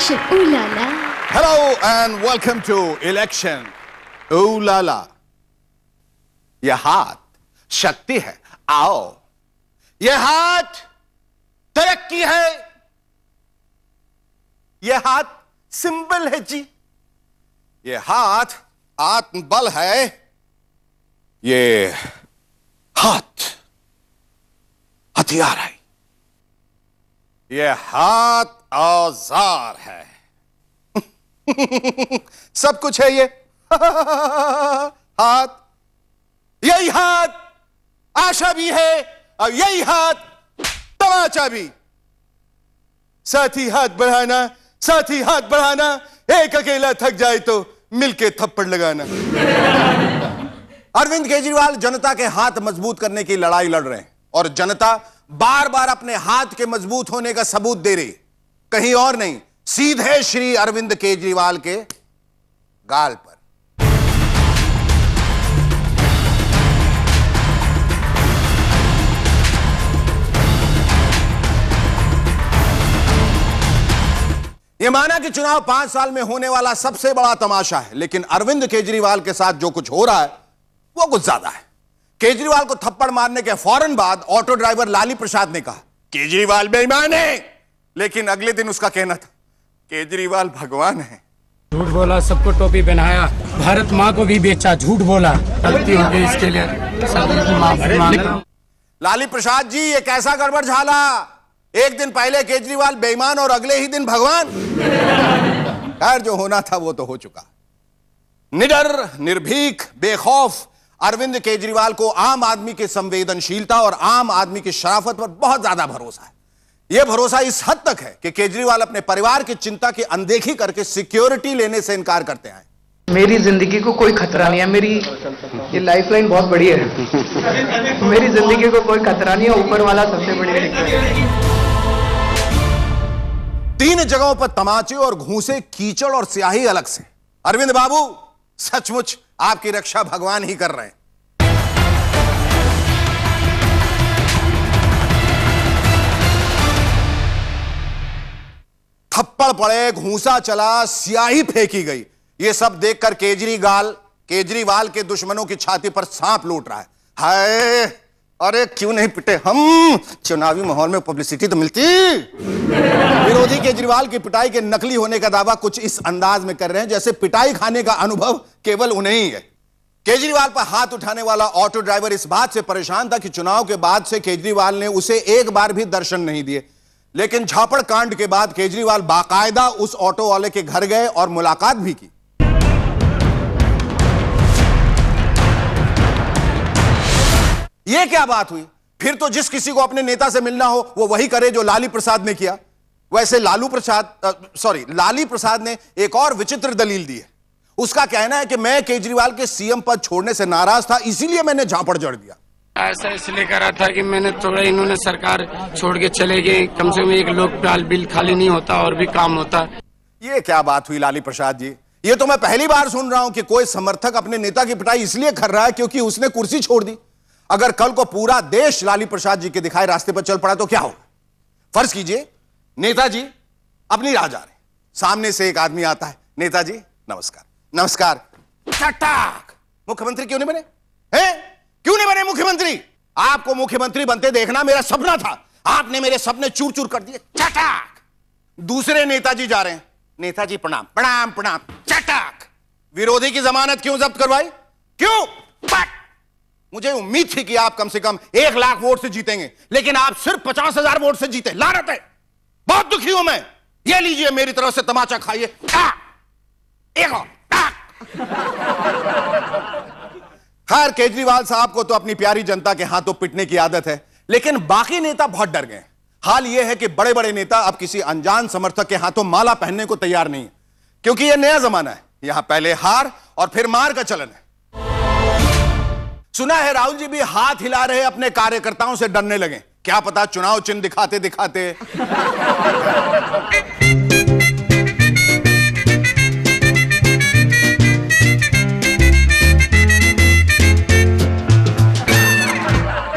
Election, ooh la la. Hello and welcome to Election. Ooh la la. यह हाथ शक्ति है, आओ. यह हाथ तरक्की है. यह हाथ सिंबल है जी. यह हाथ आत्मबल है. यह हाथ हथियार है. यह हाथ औजार है. सब कुछ है ये. हाथ, यही हाथ आशा भी है और यही हाथ तमाचा भी. साथी हाथ बढ़ाना, साथी हाथ बढ़ाना. एक अकेला थक जाए तो मिलके थप्पड़ लगाना. अरविंद केजरीवाल जनता के हाथ मजबूत करने की लड़ाई लड़ रहे हैं और जनता बार बार अपने हाथ के मजबूत होने का सबूत दे रही. कहीं और नहीं, सीधे श्री अरविंद केजरीवाल के गाल पर. यह माना कि चुनाव 5 साल में होने वाला सबसे बड़ा तमाशा है, लेकिन अरविंद केजरीवाल के साथ जो कुछ हो रहा है वो कुछ ज्यादा है. केजरीवाल को थप्पड़ मारने के फौरन बाद ऑटो ड्राइवर लाली प्रसाद ने कहा केजरीवाल बेईमान है, लेकिन अगले दिन उसका कहना था केजरीवाल भगवान है. झूठ बोला, सबको टोपी पहनाया, भारत माँ को भी बेचा, झूठ बोला. गलती हो गई, इसके लिए सभी को माफी मांग रहा हूं. लाली प्रसाद जी, ये कैसा गड़बड़ झाला. एक दिन पहले केजरीवाल बेईमान और अगले ही दिन भगवान. खैर, जो होना था वो तो हो चुका. निडर, निर्भीक, बेखौफ अरविंद केजरीवाल को आम आदमी की संवेदनशीलता और आम आदमी की शराफत पर बहुत ज्यादा भरोसा है. यह भरोसा इस हद तक है कि केजरीवाल अपने परिवार की चिंता की अनदेखी करके सिक्योरिटी लेने से इनकार करते हैं. मेरी जिंदगी को कोई खतरा नहीं है. मेरी ये लाइफलाइन बहुत बड़ी है. मेरी जिंदगी को कोई खतरा नहीं है. ऊपर वाला सबसे बड़ी है. 3 जगहों पर तमाचे और घूंसे, कीचड़ और स्याही अलग से. अरविंद बाबू, सचमुच आपकी रक्षा भगवान ही कर रहे हैं. थप्पड़ पड़े, घूंसा चला, स्याही फेंकी गई. यह सब देखकर केजरीवाल के दुश्मनों की छाती पर सांप लूट रहा है. हाय, अरे क्यों नहीं पिटे हम. चुनावी माहौल में पब्लिसिटी तो मिलती. विरोधी केजरीवाल की पिटाई के नकली होने का दावा कुछ इस अंदाज में कर रहे हैं जैसे पिटाई खाने का अनुभव केवल उन्हें ही है. केजरीवाल पर हाथ उठाने वाला ऑटो ड्राइवर इस बात से परेशान था कि चुनाव के बाद से केजरीवाल ने उसे एक बार भी दर्शन नहीं दिए. लेकिन झापड़ कांड के बाद केजरीवाल बाकायदा उस ऑटो वाले के घर गए और मुलाकात भी की. यह क्या बात हुई. फिर तो जिस किसी को अपने नेता से मिलना हो वो वही करे जो लाली प्रसाद ने किया. वैसे लाली प्रसाद ने एक और विचित्र दलील दी है. उसका कहना है कि मैं केजरीवाल के सीएम पद छोड़ने से नाराज था, इसीलिए मैंने झापड़ जड़ दिया. ऐसा इसलिए करा था कि मैंने थोड़ा, इन्होंने सरकार छोड़ के चले गए, कम से कम एक लोकपाल बिल खाली नहीं होता और भी काम होता. ये क्या बात हुई लाली प्रसाद जी. ये तो मैं पहली बार सुन रहा हूं कि कोई समर्थक अपने नेता की पिटाई इसलिए कर रहा है क्योंकि उसने कुर्सी छोड़ दी. अगर कल को पूरा देश लाली प्रसाद जी के दिखाए रास्ते पर चल पड़ा तो क्या होगा. फर्ज कीजिए नेताजी अपनी राह जा रहे, सामने से एक आदमी आता है. नेताजी नमस्कार. नमस्कार. टक. मुख्यमंत्री क्यों नहीं बने हैं? क्यों नहीं बने मुख्यमंत्री? आपको मुख्यमंत्री बनते देखना मेरा सपना था. आपने मेरे सपने चूर चूर कर दिए. चटाक. दूसरे नेताजी जा रहे हैं. नेताजी प्रणाम. प्रणाम प्रणाम. चटाक. विरोधी की जमानत क्यों जब्त करवाई? क्यों? पट. मुझे उम्मीद थी कि आप कम से कम 1 लाख वोट से जीतेंगे, लेकिन आप सिर्फ 50,000 वोट से जीते. लानत है. बहुत दुखी हूं मैं. ये लीजिए मेरी तरफ से तमाचा खाइए. एक और. खैर, केजरीवाल साहब को तो अपनी प्यारी जनता के हाथों पिटने की आदत है, लेकिन बाकी नेता बहुत डर गए. हाल यह है कि बड़े बड़े नेता अब किसी अनजान समर्थक के हाथों माला पहनने को तैयार नहीं है, क्योंकि यह नया जमाना है. यहां पहले हार और फिर मार का चलन है. सुना है राहुल जी भी हाथ हिला रहे अपने कार्यकर्ताओं से डरने लगे. क्या पता चुनाव चिन्ह दिखाते दिखाते.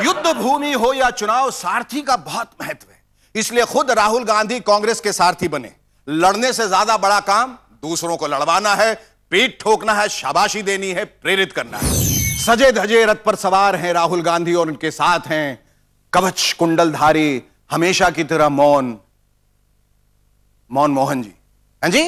युद्ध भूमि हो या चुनाव, सारथी का बहुत महत्व है. इसलिए खुद राहुल गांधी कांग्रेस के सारथी बने. लड़ने से ज्यादा बड़ा काम दूसरों को लड़वाना है, पीठ ठोकना है, शाबाशी देनी है, प्रेरित करना है। सजे धजे रथ पर सवार हैं राहुल गांधी और उनके साथ हैं कवच कुंडलधारी, हमेशा की तरह मौन मोहन जी। हैं जी?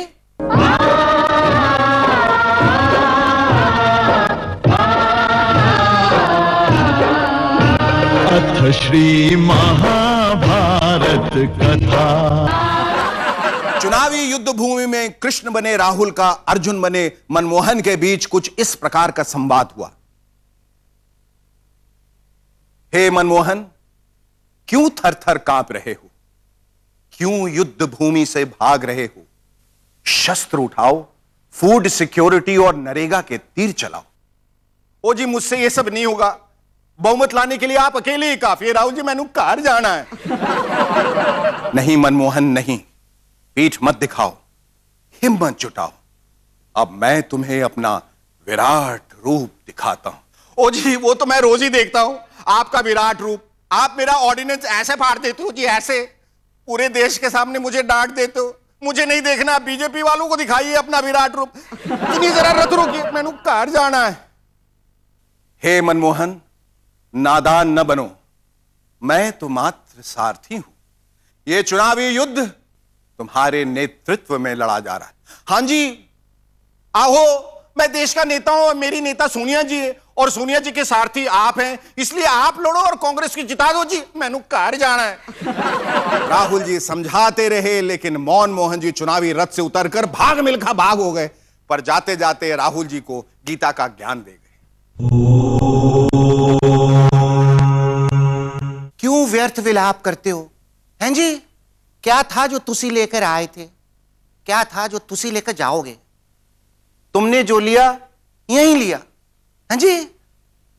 अथ श्री महाभारत कथा। चुनावी युद्ध भूमि में कृष्ण बने राहुल का अर्जुन बने मनमोहन के बीच कुछ इस प्रकार का संवाद हुआ। हे मनमोहन, क्यों थर-थर कांप रहे हो? क्यों युद्ध भूमि से भाग रहे हो? शस्त्र उठाओ, फूड सिक्योरिटी और नरेगा के तीर चलाओ। ओ जी, मुझसे यह सब नहीं होगा। बहुमत लाने के लिए आप अकेले ही काफी है। राहुल जी, मैंने कार जाना है। नहीं मनमोहन, नहीं, पीठ मत दिखाओ, हिम्मत जुटाओ। अब मैं तुम्हें अपना विराट रूप दिखाता हूं। ओ जी, वो तो मैं रोज ही देखता हूं, आपका विराट रूप। आप मेरा ऑर्डिनेंस ऐसे फाड़ देते हो जी, ऐसे पूरे देश के सामने मुझे डांट देते हो। मुझे नहीं देखना, बीजेपी वालों को दिखाइए अपना विराट रूप। इतनी जरा रथ रोकिए, मैंने कार जाना है। हे मनमोहन, नादान न बनो, मैं तो मात्र सारथी हूं। यह चुनावी युद्ध तुम्हारे नेतृत्व में लड़ा जा रहा है। हां जी, आहो, मैं देश का नेता हूं और मेरी नेता सोनिया जी है और सोनिया जी के सारथी आप हैं, इसलिए आप लड़ो और कांग्रेस की जिता दो जी, मैंने कार जाना है। राहुल जी समझाते रहे, लेकिन मोहन जी चुनावी रथ से उतरकर भाग मिल्खा भाग हो गए। पर जाते जाते राहुल जी को गीता का ज्ञान दे गए। क्यों व्यर्थ विलाप करते हो? हैं जी, क्या था जो तुसी लेकर आए थे? क्या था जो तुसी लेकर जाओगे? तुमने जो लिया यहीं लिया, हैं जी।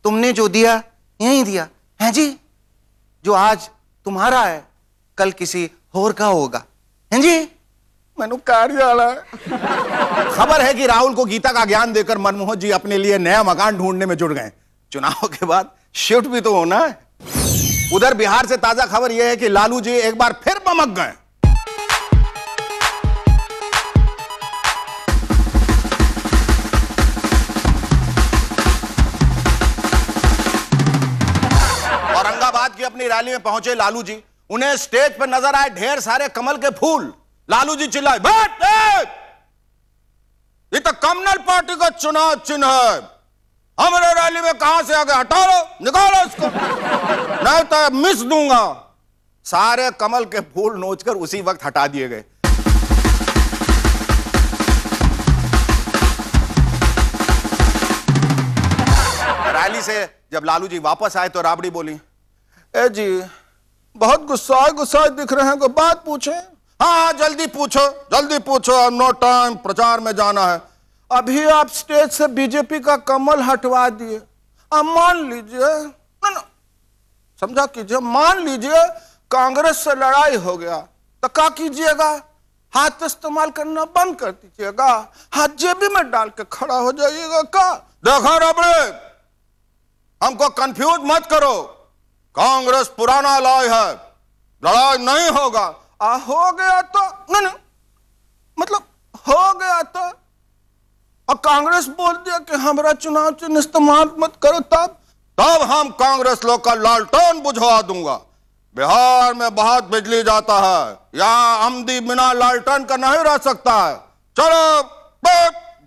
तुमने जो दिया यहीं दिया, हैं जी। जो आज तुम्हारा है कल किसी और का होगा, हैं जी। मैंने कार जाना है। खबर है कि राहुल को गीता का ज्ञान देकर मनमोहन जी अपने लिए नया मकान ढूंढने में जुट गए। चुनाव के बाद शिफ्ट भी तो होना है। उधर बिहार से ताजा खबर यह है कि लालू जी एक बार फिर बमक गए। औरंगाबाद की अपनी रैली में पहुंचे लालू जी। उन्हें स्टेज पर नजर आए ढेर सारे कमल के फूल। लालू जी चिल्लाए, बैठ! ये तो कम्युनल पार्टी का चुनाव चिन्ह है। हमारे रैली में कहां से आ गए? हटा लो, निकालो इसको, नहीं तो मिस दूंगा। सारे कमल के फूल नोचकर उसी वक्त हटा दिए गए। रैली से जब लालू जी वापस आए तो राबड़ी बोली, ए जी, बहुत गुस्सा दिख रहे हैं, कोई बात पूछे? हाँ, जल्दी पूछो, नो टाइम, प्रचार में जाना है। अभी आप स्टेज से बीजेपी का कमल हटवा दिए। अब मान लीजिए, ना समझा कीजिए, मान लीजिए कांग्रेस से लड़ाई हो गया तो क्या कीजिएगा? हाथ इस्तेमाल करना बंद कर दीजिएगा, हाथ जेबी में डाल के खड़ा हो जाइएगा। क्या देखो रबड़े, हमको कंफ्यूज मत करो। कांग्रेस पुराना लॉय है, लड़ाई नहीं होगा। हो गया तो नहीं, मतलब हो गया तो, और कांग्रेस बोल दिया कि हमारा चुनाव चिन्ह इस्तेमाल मत करो, तब हम कांग्रेस लोग का लालटेन बुझवा दूंगा। बिहार में बहुत बिजली जाता है, यहां आमदी बिना लालटेन का नहीं रह सकता है। चलो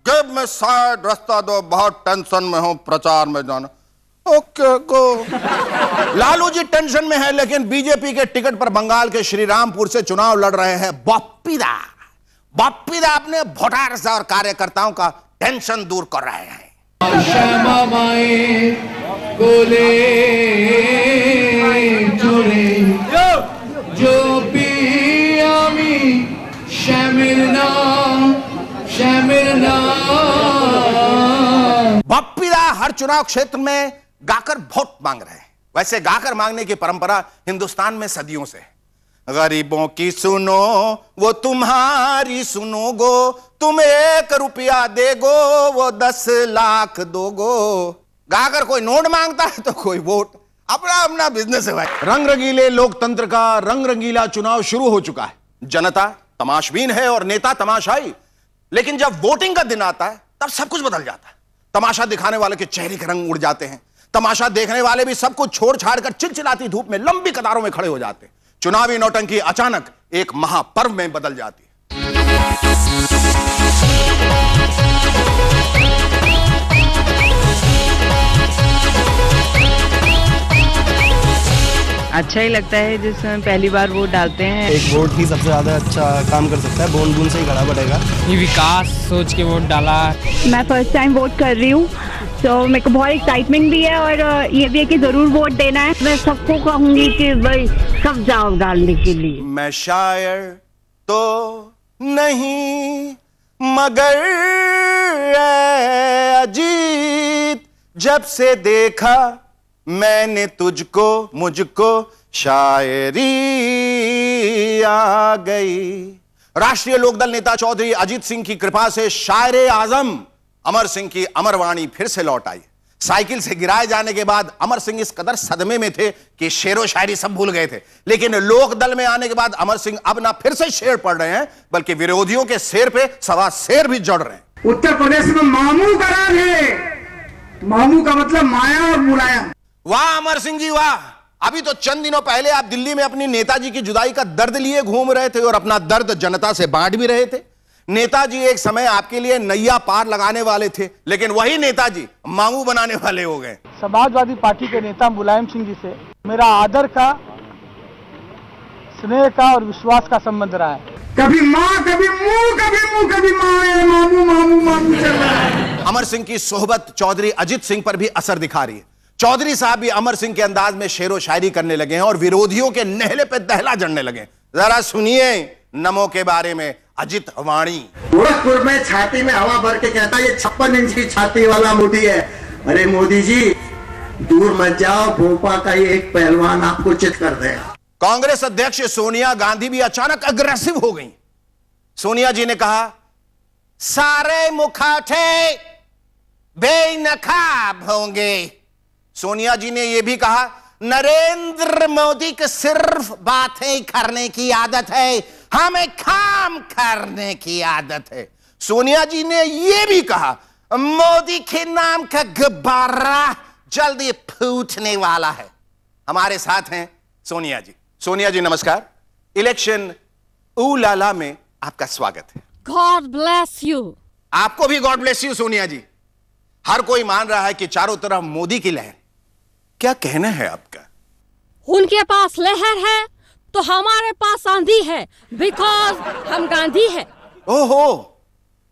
गेब में साइड रास्ता दो, बहुत टेंशन में हूं, प्रचार में जाना। Okay go. Lalu ji tension में है, लेकिन बीजेपी के टिकट पर बंगाल के श्रीरामपुर से चुनाव लड़ रहे हैं बप्पीदा अपने वोटर्स और कार्यकर्ताओं का टेंशन दूर कर रहे हैं। श्यामा माए बोले जोरे जो पियामी शमिरना बप्पीदा हर चुनाव क्षेत्र में गाकर वोट मांग रहे हैं। वैसे गाकर मांगने की परंपरा हिंदुस्तान में सदियों से है। गरीबों की सुनो वो तुम्हारी सुनोगो, तुम 1 रुपया देगो वो 10 लाख दोगो। गाकर कोई नोट मांगता है तो कोई वोट, अपना अपना बिजनेस है भाई। रंग रंगीले लोकतंत्र का रंग रंगीला चुनाव शुरू हो चुका है। जनता तमाशबीन है और नेता तमाशाई। लेकिन जब वोटिंग का दिन आता है तब सब कुछ बदल जाता है। तमाशा दिखाने वाले के चेहरे के रंग उड़ जाते हैं। तमाशा देखने वाले भी सब कुछ छोड़ छाड़ कर चिलचिलाती धूप में लंबी कतारों में खड़े हो जाते हैं। चुनावी नौटंकी अचानक एक महापर्व में बदल जाती है। अच्छा ही लगता है जिसमें पहली बार वोट डालते हैं। एक वोट ही सबसे ज्यादा अच्छा काम कर सकता है, बूंद बूंद से ही घड़ा बढ़ेगा। ये विकास सोच के वोट डाला। मैं फर्स्ट टाइम वोट कर रही हूँ, तो मेरे को बहुत एक्साइटमेंट भी है और ये भी है कि जरूर वोट देना है। मैं सबको कहूंगी कि भाई सब जाओ डालने के लिए। मैं शायर तो नहीं मगर अजीत, जब से देखा मैंने तुझको मुझको शायरी आ गई। राष्ट्रीय लोकदल नेता चौधरी अजीत सिंह की कृपा से शायर आजम अमर सिंह की अमरवाणी फिर से लौट आई। साइकिल से गिराए जाने के बाद अमर सिंह इस कदर सदमे में थे कि शेरो शायरी सब भूल गए थे। लेकिन लोकदल में आने के बाद अमर सिंह अब ना फिर से शेर पढ़ रहे हैं, बल्कि विरोधियों के शेर पे सवा शेर भी जड़ रहे हैं। उत्तर प्रदेश में मामू का राज है। मामू का मतलब माया और मुलायम। वाह अमर सिंह जी वाह। अभी तो चंद दिनों पहले आप दिल्ली में अपनी नेताजी की जुदाई का दर्द लिए घूम रहे थे और अपना दर्द जनता से बांट भी रहे थे। नेताजी एक समय आपके लिए नैया पार लगाने वाले थे, लेकिन वही नेताजी मामू बनाने वाले हो गए। समाजवादी पार्टी के नेता मुलायम सिंह जी से मेरा आदर का, स्नेह का और विश्वास का संबंध रहा है। कभी माँ कभी मुंह, कभी मुंह कभी माँ, मामू मामू मामू चल रहा है। अमर सिंह की सोहबत चौधरी अजीत सिंह पर भी असर दिखा रही है। चौधरी साहब भी अमर सिंह के अंदाज में शेरो शायरी करने लगे हैं और विरोधियों के नहले पे दहला जड़ने लगे। जरा सुनिए नमो के बारे में अजित वाणी। गोरखपुर में छाती में हवा भर के कहता ये 56 इंच की छाती वाला मोदी है। अरे मोदी जी दूर मत जाओ, भोपा का ये एक पहलवान आपको चित कर देगा। कांग्रेस अध्यक्ष सोनिया गांधी भी अचानक अग्रेसिव हो गई। सोनिया जी ने कहा सारे मुखाटे बेनकाब होंगे। सोनिया जी ने यह भी कहा नरेंद्र मोदी को सिर्फ बातें करने की आदत है, हमें काम करने की आदत है। सोनिया जी ने यह भी कहा मोदी के नाम का गुब्बारा जल्दी फूटने वाला है। हमारे साथ हैं सोनिया जी। सोनिया जी नमस्कार। इलेक्शन ऊ लाला में आपका स्वागत है। God bless you. आपको भी गॉड ब्लेस यू सोनिया जी। हर कोई मान रहा है कि चारों तरफ मोदी की लहर। क्या कहना है आपका? उनके पास लहर है तो हमारे पास आंधी है, बिकॉज हम गांधी है। ओहो,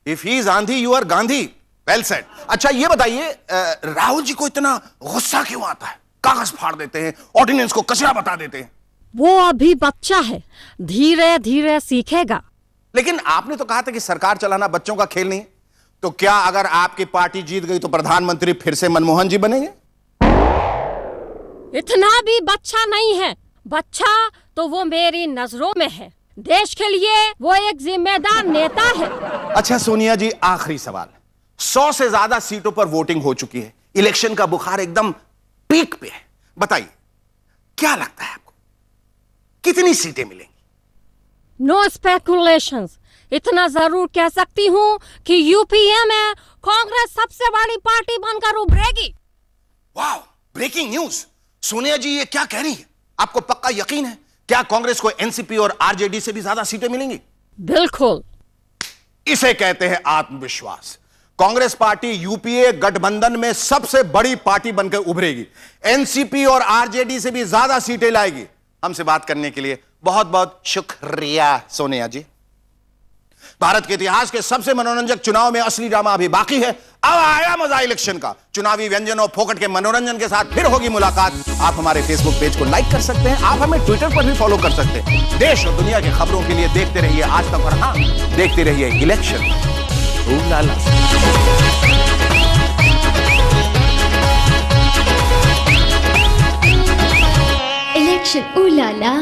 if he is aandhi you are Gandhi. Well said. अच्छा ये बताइए राहुल जी को इतना गुस्सा क्यों आता है? कागज फाड़ देते हैं, ऑर्डिनेंस को कचरा बता देते हैं। वो अभी बच्चा है, धीरे धीरे सीखेगा। लेकिन आपने तो कहा था कि सरकार चलाना बच्चों का खेल नहीं है। तो क्या अगर आपकी पार्टी जीत गई तो प्रधानमंत्री फिर से मनमोहन जी बनेंगे? इतना भी बच्चा नहीं है। बच्चा तो वो मेरी नजरों में है। देश के लिए वो एक जिम्मेदार नेता है। अच्छा सोनिया जी आखिरी सवाल। 100 से ज्यादा सीटों पर वोटिंग हो चुकी है। इलेक्शन का बुखार एकदम पीक पे है। बताइए क्या लगता है आपको कितनी सीटें मिलेंगी? No speculations. इतना जरूर कह सकती हूँ कि यूपीए में कांग्रेस सबसे बड़ी पार्टी बनकर उभरेगी। वाह, ब्रेकिंग न्यूज। सोनिया जी ये क्या कह रही है? आपको पक्का यकीन है? क्या कांग्रेस को एनसीपी और आरजेडी से भी ज्यादा सीटें मिलेंगी? बिल्कुल। इसे कहते हैं आत्मविश्वास। कांग्रेस पार्टी यूपीए गठबंधन में सबसे बड़ी पार्टी बनकर उभरेगी। एनसीपी और आरजेडी से भी ज्यादा सीटें लाएगी। हमसे बात करने के लिए बहुत बहुत शुक्रिया सोनिया जी। भारत के इतिहास के सबसे मनोरंजक चुनाव में असली ड्रामा अभी बाकी है। अब आया मजा इलेक्शन का। चुनावी व्यंजन और फोकट के मनोरंजन के साथ फिर होगी मुलाकात। आप हमारे फेसबुक पेज को लाइक कर सकते हैं। आप हमें ट्विटर पर भी फॉलो कर सकते हैं। देश और दुनिया की खबरों के लिए देखते रहिए आज तक। और हाँ, देखते रहिए इलेक्शन ऊ लाला। इलेक्शन ऊ लाला।